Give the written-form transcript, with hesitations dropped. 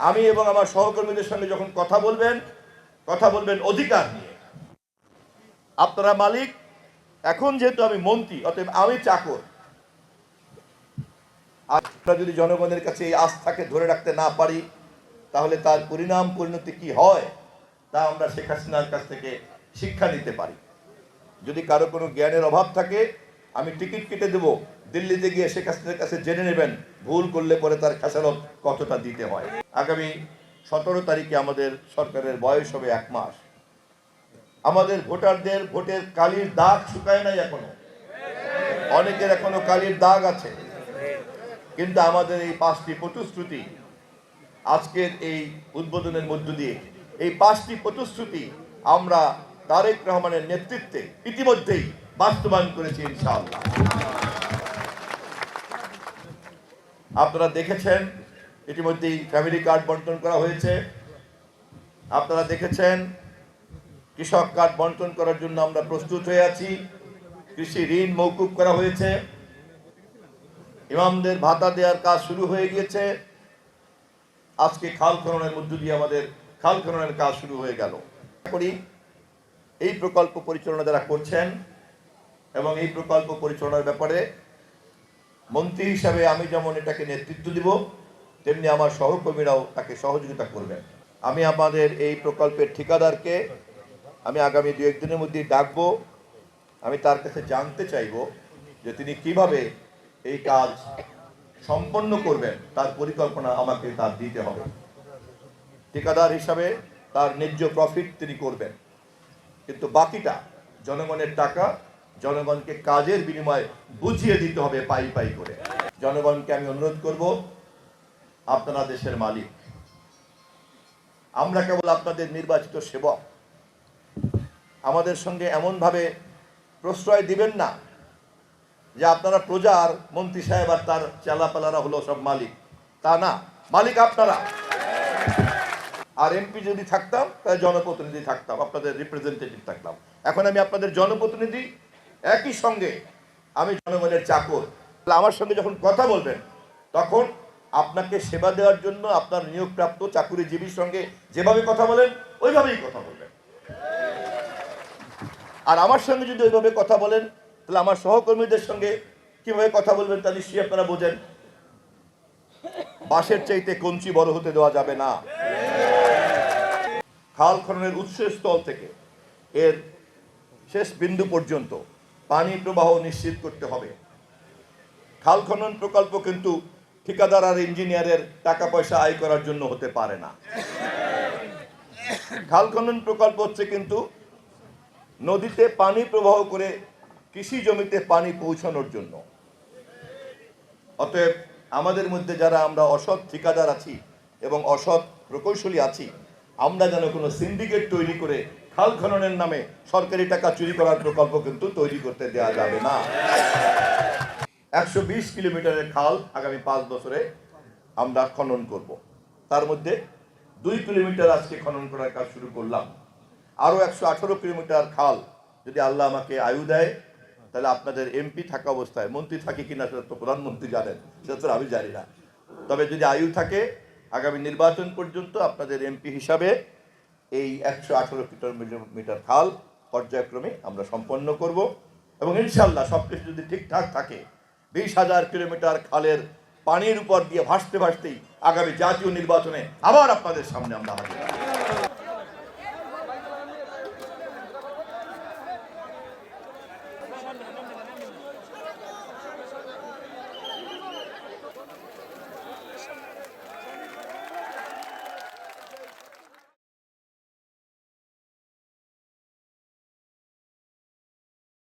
আমি এবং আমার সহকর্মীদের সঙ্গে যখন কথা বলবেন অধিকার নিয়ে। আপনারা মালিক, এখন যেহেতু আমি মন্ত্রী, অতএব আমি চাকর। আমরা যদি জনগণের কাছে এই আস্থাকে ধরে রাখতে না পারি, তাহলে তার পরিণতি কি হয় তা আমরা শেখ হাসিনার কাছ থেকে শিক্ষা নিতে পারি। যদি কারো কোনো জ্ঞানের অভাব থাকে, আমি টিকিট কেটে দেব, দিল্লিতে গিয়ে শেখ হাসিনার কাছে জেনে নেবেন ভুল করলে পরে তার খেসারত কতটা দিতে হয়। আগামী 17 তারিখে আমাদের সরকারের বয়স হবে 1 মাস। আমাদের ভোটারদের ভোটের কালির দাগ শুকায় নাই এখনো, অনেকের এখনো কালির দাগ আছে। কিন্তু আমাদের এই 5টি প্রতিশ্রুতি, আজকের এই উদ্বোধনের মধ্য দিয়ে এই 5টি প্রতিশ্রুতি আমরা তারেক রহমানের নেতৃত্বে ইতিমধ্যেই বাস্তবায়ন করেছি ইনশাআল্লাহ। আপনারা দেখেছেন ইতিমধ্যেই ফ্যামিলি কার্ড বন্টন করা হয়েছে। আপনারা দেখেছেন কৃষক কার্ড বন্টন করার জন্য আমরা প্রস্তুত হয়ে আছি। কৃষি ঋণ মওকুফ করা হয়েছে। ইমামদের ভাতা দেওয়ার কাজ শুরু হয়ে গিয়েছে। আজকে খাল খননের মধ্য দিয়ে আমাদের খাল খননের কাজ শুরু হয়ে গেল। করি এই প্রকল্প পরিচালনা যারা করছেন এবং এই প্রকল্প পরিচালনার ব্যাপারে মন্ত্রী হিসাবে আমি যেমন এটাকে নেতৃত্ব দিব, তেমনি আমার সহকর্মীরাও তাকে সহযোগিতা করবেন। আমি আমাদের এই প্রকল্পের ঠিকাদারকে আমি আগামী 2-1 দিনের মধ্যেই ডাকবো। আমি তার কাছে জানতে চাইব যে তিনি কিভাবে এই কাজ সম্পন্ন করবেন, তার পরিকল্পনা আমাকে তার দিতে হবে। ঠিকাদার হিসাবে তার ন্যায্য প্রফিট তিনি করবেন, কিন্তু বাকিটা জনগণের টাকা, জনগণকে কাজের বিনিময়ে বুঝিয়ে দিতে হবে পাই পাই করে। জনগণকে আমি অনুরোধ করব, আপনারা দেশের মালিক, আমরা কেবল আপনাদের নির্বাচিত সেবক। আমাদের সঙ্গে এমনভাবে প্রশ্রয় দিবেন না যে আপনারা প্রজার মন্ত্রী সাহেব আর তার চালাপালারা হলো সব মালিক। তা না, মালিক আপনারা। আর এমপি যদি থাকতাম তাহলে জনপ্রতিনিধি থাকতাম, আপনাদের রিপ্রেজেন্টেটিভ থাকতাম। এখন আমি আপনাদের জনপ্রতিনিধি, একই সঙ্গে আমি জনগণের চাকর। আমার সঙ্গে যখন কথা বলবেন, তখন আপনাকে সেবা দেওয়ার জন্য আপনার নিয়োগপ্রাপ্ত চাকুরিজীবীর সঙ্গে যেভাবে কথা বলেন ওইভাবেই কথা বলবেন। আর আমার সঙ্গে যদি ওইভাবে কথা বলেন, তাহলে আমার সহকর্মীদের সঙ্গে কিভাবে কথা বলবেন তা নিশ্চয়ই আপনারা বোঝেন। বাঁশের চাইতে কঞ্চি বড় হতে দেওয়া যাবে না। খাল খননের উৎসস্থল থেকে এর শেষ বিন্দু পর্যন্ত পানি প্রবাহ নিশ্চিত করতে হবে। খাল খনন প্রকল্প কিন্তু ঠিকাদার আর ইঞ্জিনিয়ারের টাকা পয়সা আয় করার জন্য হতে পারে না। খাল খনন প্রকল্প হচ্ছে কিন্তু নদীতে পানি প্রবাহ করে কৃষি জমিতে পানি পৌঁছানোর জন্য। অতএব আমাদের মধ্যে যারা আমরা অসৎ ঠিকাদার আছি এবং অসৎ প্রকৌশলী আছি, আমরা যেন কোনো সিন্ডিকেট তৈরি করে খাল খননের নামে সরকারি টাকা চুরি করার প্রকল্প কিন্তু তৈরি করতে দেওয়া যাবে না। 120 কিলোমিটারের খাল আগামী 5 বছরে আমরা খনন করব। তার মধ্যে 2 কিলোমিটার আজকে খনন করার কাজ শুরু করলাম। আরও 118 কিলোমিটার খাল যদি আল্লাহ আমাকে আয়ু দেয়, তাহলে আপনাদের এমপি থাকা অবস্থায়, মন্ত্রী থাকে কিনা সেটা তো প্রধানমন্ত্রী জানেন, সেটা তো আমি জানি না, তবে যদি আয়ু থাকে আগামী নির্বাচন পর্যন্ত আপনাদের এমপি হিসাবে এই 118 কিলোমিটার খাল পর্যায়ক্রমে আমরা সম্পন্ন করব। এবং ইনশাল্লাহ সবকিছু যদি ঠিকঠাক থাকে 20,000 কিলোমিটার খালের পানির উপর দিয়ে ভাসতে ভাসতেই আগামী জাতীয় নির্বাচনে আবার আপনাদের সামনে আমরা হাজির হব।